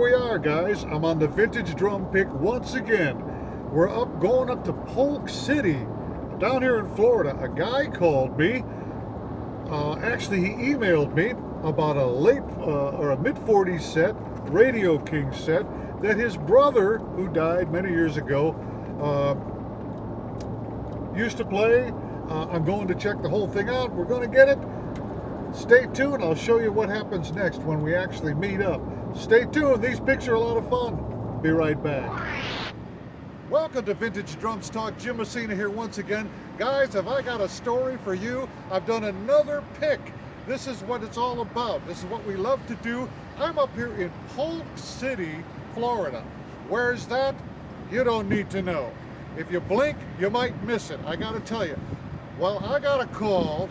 we are, guys. I'm on the vintage drum pick once again. We're going up to Polk City, down here in Florida. A guy called me. Actually, he emailed me about a mid-40s set, Radio King set, that his brother, who died many years ago, used to play. I'm going to check the whole thing out. We're going to get it. Stay tuned. I'll show you what happens next when we actually meet up. Stay tuned. These picks are a lot of fun. Be right back. Welcome to Vintage Drums Talk. Jim Messina here once again. Guys, have I got a story for you? I've done another pick. This is what it's all about. This is what we love to do. I'm up here in Polk City, Florida. Where's that? You don't need to know. If you blink, you might miss it. I gotta tell you. Well, I got a call.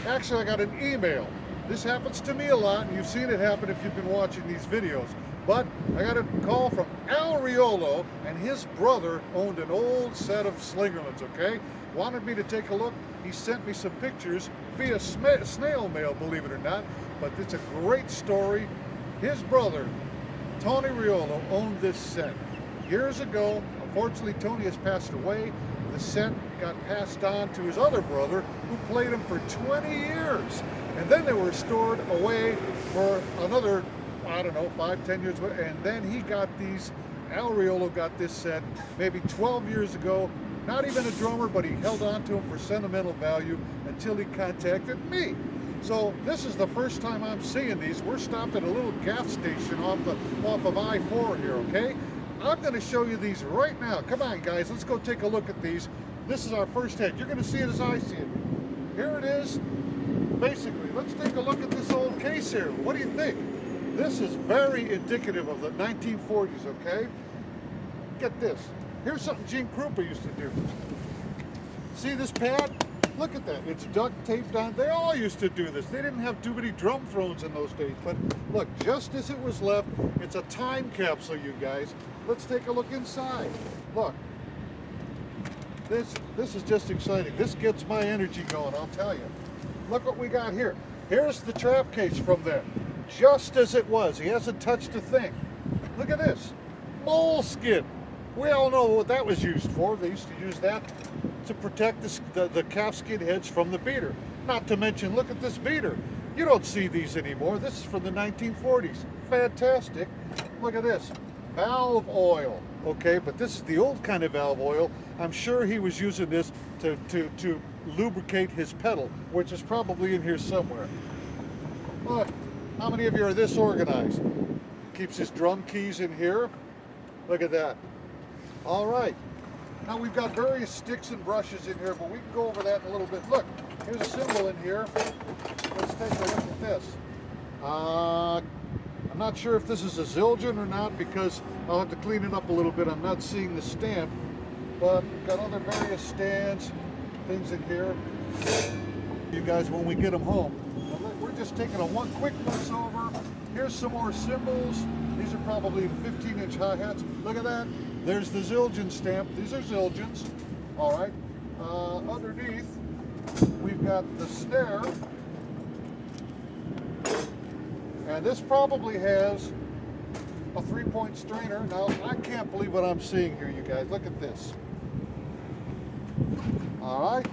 Actually, I got an email. This happens to me a lot, and you've seen it happen if you've been watching these videos. But I got a call from Al Riolo, and his brother owned an old set of Slingerlands, okay? Wanted me to take a look. He sent me some pictures via snail mail, believe it or not. But it's a great story. His brother, Tony Riolo, owned this set years ago. Unfortunately, Tony has passed away. The set got passed on to his other brother, who played them for 20 years. And then they were stored away for another, I don't know, 5-10 years. And then he got these, Al Riolo got this set maybe 12 years ago. Not even a drummer, but he held on to them for sentimental value until he contacted me. So this is the first time I'm seeing these. We're stopped at a little gas station off of I-4 here, okay? I'm going to show you these right now. Come on, guys, let's go take a look at these. This is our first head. You're going to see it as I see it. Here it is. Basically, let's take a look at this old case here. What do you think? This is very indicative of the 1940s, okay? Get this. Here's something Gene Krupa used to do. See this pad? Look at that. It's duct taped on. They all used to do this. They didn't have too many drum thrones in those days. But look, just as it was left, it's a time capsule, you guys. Let's take a look inside. Look. This is just exciting. This gets my energy going, I'll tell you. Look what we got here. Here's the trap case from there. Just as it was. He hasn't touched a thing. Look at this. Moleskin. We all know what that was used for. They used to use that to protect the calfskin heads from the beater. Not to mention, look at this beater. You don't see these anymore. This is from the 1940s. Fantastic. Look at this. Valve oil. Okay, but this is the old kind of valve oil. I'm sure he was using this to lubricate his pedal, which is probably in here somewhere. Look, how many of you are this organized? Keeps his drum keys in here. Look at that. All right. Now we've got various sticks and brushes in here, but we can go over that in a little bit. Look, here's a cymbal in here. Let's take a look at this. I'm not sure if this is a Zildjian or not, because I'll have to clean it up a little bit. I'm not seeing the stamp, but we've got other various stands, things in here. You guys, when we get them home. We're just taking a quick once over. Here's some more cymbals. These are probably 15-inch hi-hats. Look at that. There's the Zildjian stamp. These are Zildjians. All right. Underneath, we've got the snare. And this probably has a 3-point strainer. Now, I can't believe what I'm seeing here, you guys. Look at this. All right.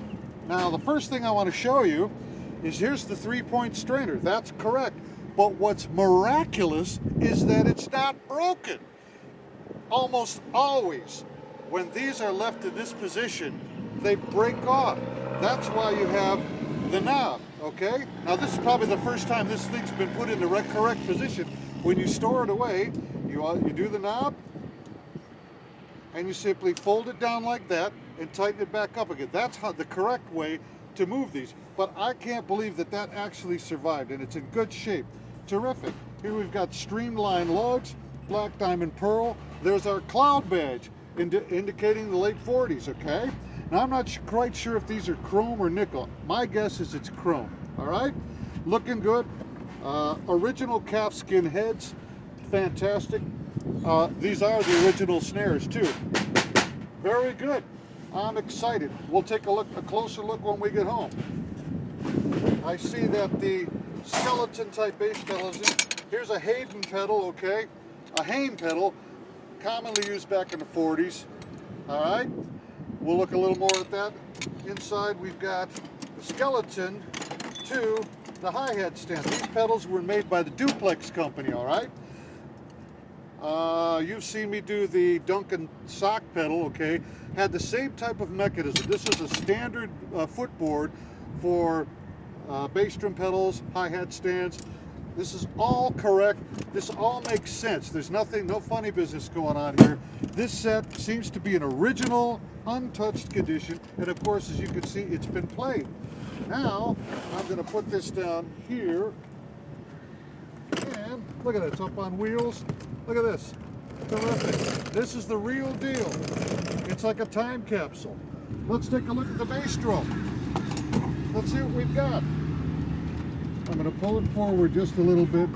Now, the first thing I want to show you is here's the 3-point strainer. That's correct. But what's miraculous is that it's not broken. Almost always, when these are left in this position, they break off. That's why you have the knob, okay? Now this is probably the first time this thing's been put in the correct position. When you store it away, you do the knob, and you simply fold it down like that and tighten it back up again. That's how the correct way to move these. But I can't believe that that actually survived, and it's in good shape. Terrific. Here we've got streamlined lugs, black diamond pearl. There's our cloud badge indicating the late 40s, okay? Now I'm not quite sure if these are chrome or nickel. My guess is it's chrome, all right? Looking good. Original calfskin heads, fantastic. These are the original snares too. Very good. I'm excited. We'll take a closer look when we get home. I see that the skeleton type bass pedal is in. Here's a Hayden pedal, okay? a Hain pedal, commonly used back in the 40s. All right, we'll look a little more at that. Inside we've got the skeleton to the hi-hat stand. These pedals were made by the Duplex company, all right? You've seen me do the Duncan sock pedal, okay? Had the same type of mechanism. This is a standard footboard for bass drum pedals, hi-hat stands. This is all correct. This all makes sense. There's nothing, no funny business going on here. This set seems to be an original, untouched condition. And of course, as you can see, it's been played. Now, I'm going to put this down here. And look at it, it's up on wheels. Look at this. Terrific. This is the real deal. It's like a time capsule. Let's take a look at the bass drum. Let's see what we've got. I'm going to pull it forward just a little bit.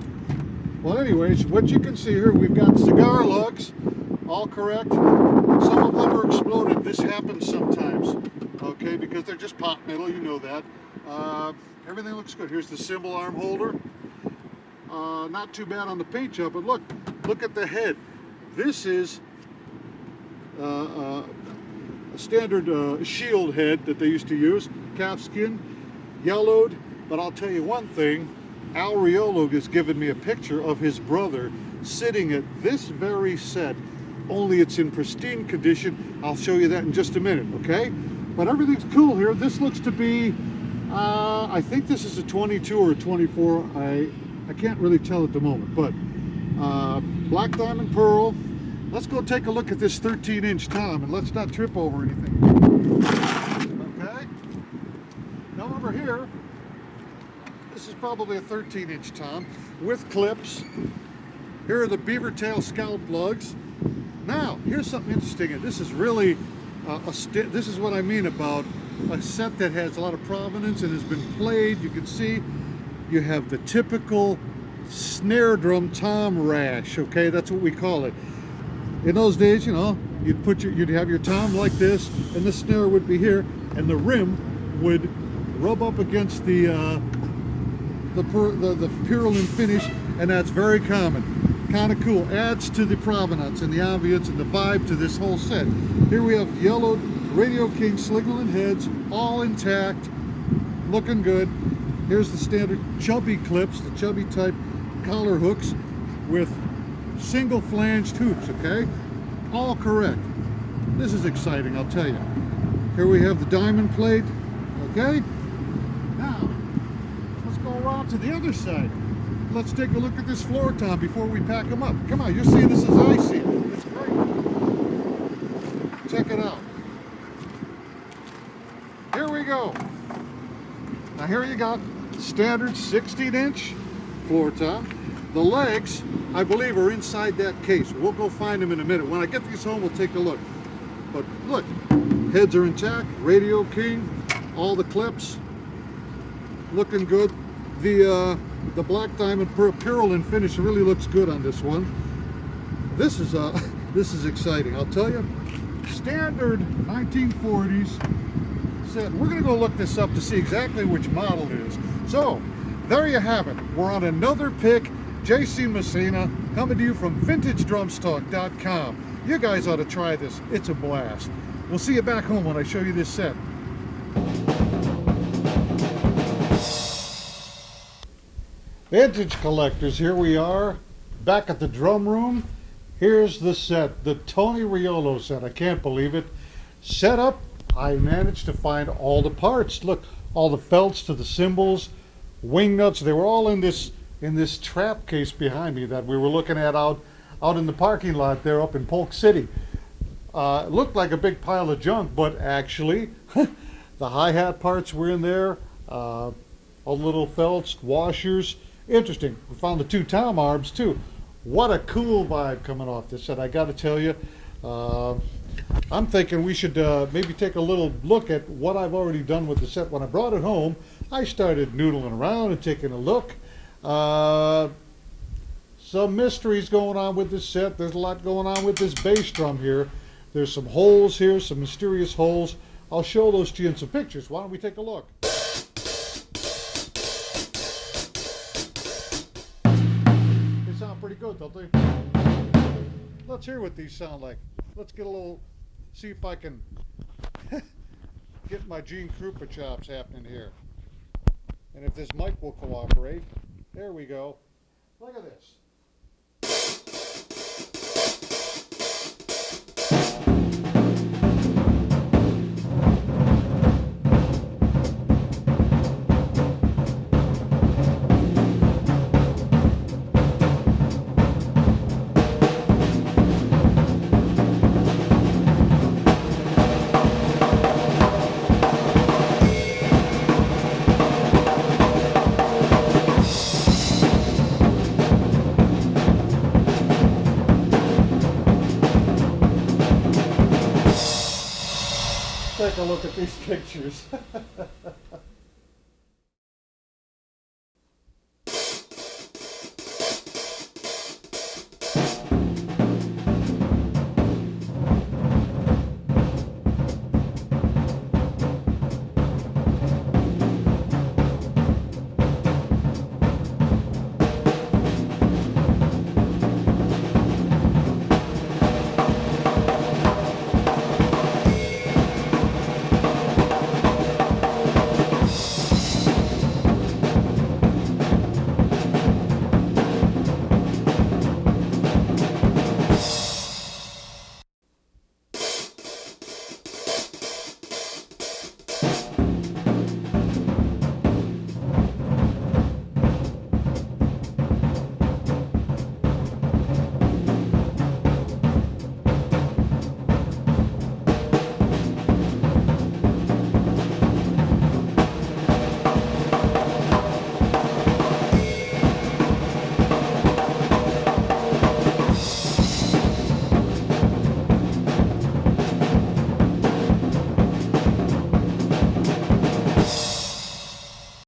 Well, anyways, what you can see here, we've got cigar lugs, all correct. Some of them are exploded. This happens sometimes, okay, because they're just pot metal, you know that. Everything looks good. Here's the cymbal arm holder. Not too bad on the paint job, but look at the head. This is a standard shield head that they used to use, calfskin, yellowed. But I'll tell you one thing, Al Riolo has given me a picture of his brother sitting at this very set, only it's in pristine condition. I'll show you that in just a minute, okay? But everything's cool here. This looks to be, I think this is a 22 or a 24. I can't really tell at the moment, but black diamond pearl. Let's go take a look at this 13-inch tom, and let's not trip over anything. Okay? Now over here, this is probably a 13-inch tom with clips. Here are the beaver tail scalp lugs. Now, here's something interesting, and this is really this is what I mean about a set that has a lot of provenance and has been played. You can see you have the typical snare drum tom rash, okay? That's what we call it. In those days, you know, you'd have your tom like this, and the snare would be here, and the rim would rub up against the purulent finish, and that's very common. Kind of cool. Adds to the provenance and the ambience and the vibe to this whole set. Here we have yellowed Radio King Slingerland heads, all intact, looking good. Here's the standard chubby clips, the chubby type collar hooks with single flanged hoops, okay? All correct. This is exciting, I'll tell you. Here we have the diamond plate, okay? Now, let's go around to the other side. Let's take a look at this floor tom before we pack them up. Come on, you'll see this as I see it. It's great. Check it out. Here we go. Now here you got standard 16-inch floor tom. The legs, I believe, are inside that case. We'll go find them in a minute. When I get these home, we'll take a look. But look, heads are intact. Radio King, all the clips, looking good. The black diamond purulent finish really looks good on this one. This is exciting, I'll tell you. Standard 1940s set. We're going to go look this up to see exactly which model it is. So there you have it. We're on another pick. JC Messina coming to you from VintageDrumstalk.com. You guys ought to try this. It's a blast. We'll see you back home when I show you this set. Vintage collectors, here we are back at the drum room. Here's the set, the Tony Riolo set. I can't believe it. Set up, I managed to find all the parts. Look, all the felts to the cymbals, wing nuts, they were all in this trap case behind me that we were looking at out in the parking lot there up in Polk City. It looked like a big pile of junk, but actually the hi-hat parts were in there, all the little felts, washers. Interesting. We found the two tom arms too. What a cool vibe coming off this set, I got to tell you. I'm thinking we should maybe take a little look at what I've already done with the set. When I brought it home, I started noodling around and taking a look. Some mysteries going on with this set. There's a lot going on with this bass drum here. There's some holes here, some mysterious holes. I'll show those to you in some pictures. Why don't we take a look? They sound pretty good, don't they? let's hear what these sound like. Let's get a little, see if I can get my Gene Krupa chops happening here. And if this mic will cooperate. There we go. Look at this. Take a look at these pictures.